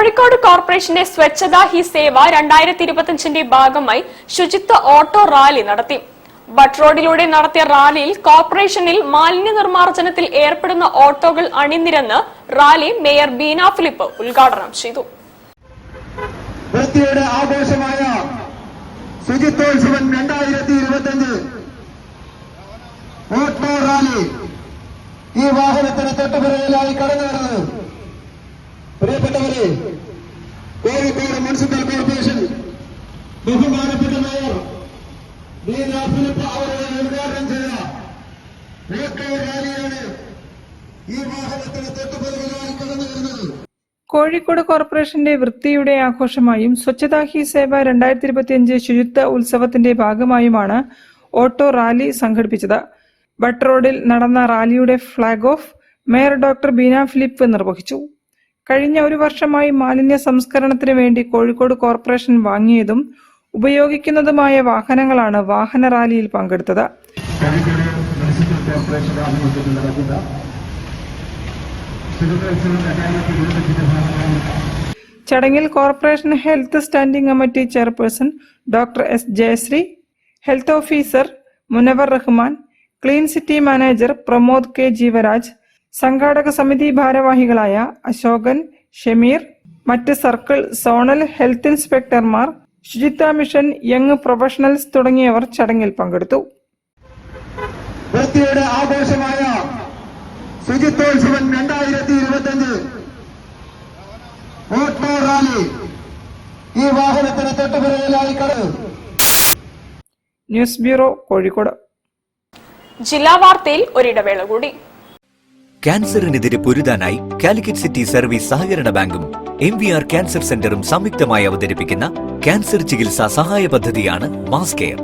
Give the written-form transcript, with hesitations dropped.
കോഴിക്കോട് കോർപ്പറേഷന്റെ സ്വച്ഛതാ ഹി സേവ 2025 ഭാഗമായി ശുചിത്വ ഓട്ടോ റാലി നടത്തി. ബട്ട് റോഡിലൂടെ നടത്തിയ റാലിയിൽ കോർപ്പറേഷനിൽ മാലിന്യ നിർമ്മാർജ്ജനത്തിൽ ഏർപ്പെടുന്ന ഓട്ടോകൾ അണിനിരന്ന് റാലി മേയർ ബീന ഫിലിപ്പ് ഉദ്ഘാടനം ചെയ്തു. വൃത്തിയുടെ ആഘോഷമായ ശുചിത്വോത്സവം 2025 ഓട്ടോ റാലി ഈ വാഹനത്തിന് തൊട്ടുപിറകിലായി കടന്നു വരുന്നത് പ്രിയപ്പെട്ടവരെ, കോഴിക്കോട് മുനിസിപ്പൽ കോർപ്പറേഷൻ ബഹുമാനപ്പെട്ട മേയർ ബീന ഫിലിപ്പ് അവരുടെ ഉദ്ഘാടനം ചെയ്ത ഓട്ടോ റാലിയാണ് ഈ വാഹനത്തിന് തൊട്ടുപിറകിലായി കടന്നു വരുന്നത്. കോഴിക്കോട് കോർപ്പറേഷന്റെ വൃത്തിയുടെ ആഘോഷമായും സ്വച്ഛതാ ഹി സേവ 2025 ശുചിത്വ ഉത്സവത്തിന്റെ ഭാഗമായുമാണ് ഓട്ടോ റാലി സംഘടിപ്പിച്ചത്. ബട്ട് റോഡിൽ നടന്ന റാലിയുടെ flag off mayor doctor Beena Philip നിർവഹിച്ചു. കഴിഞ്ഞ ഒരു വർഷമായി മാലിന്യ സംസ്കരണത്തിന് വേണ്ടി കോഴിക്കോട് കോർപ്പറേഷൻ വാങ്ങിയതും ഉപയോഗിക്കുന്നതുമായ വാഹനങ്ങളാണ് വാഹന റാലിയിൽ പങ്കെടുത്തത്. ചടങ്ങിൽ corporation health standing committee chairperson doctor S Jayashree, health officer Munavar Rahman, clean city manager Pramod K Jeevaraj, സംഘാടക സമിതി ഭാരവാഹികളായ അശോകൻ, ഷമീർ, മറ്റ് സർക്കിൾ സോണൽ ഹെൽത്ത് ഇൻസ്പെക്ടർമാർ, ശുചിത്വ മിഷൻ യങ് പ്രൊഫഷണൽസ് തുടങ്ങിയവർ ചടങ്ങിൽ പങ്കെടുത്തു. വൃത്തിയുടെ ആഘോഷമായ ശുചിത്വോത്സവം 2025 ഓട്ടോ റാലി ഈ വാഹനത്തിന് തൊട്ടുപിറകിലായി കടന്നു. News bureau, Kozhikode. ജില്ലാ വാർത്തയിൽ ഒരിടവേള കൂടി. ക്യാൻസറിനെതിരെ പൊരുതാനായി കാലിക്കറ്റ് സിറ്റി സർവീസ് സഹകരണ ബാങ്കും MVR ക്യാൻസർ സെന്ററും സംയുക്തമായി അവതരിപ്പിക്കുന്ന ക്യാൻസർ ചികിത്സാ സഹായ പദ്ധതിയാണ് മാസ് കെയർ.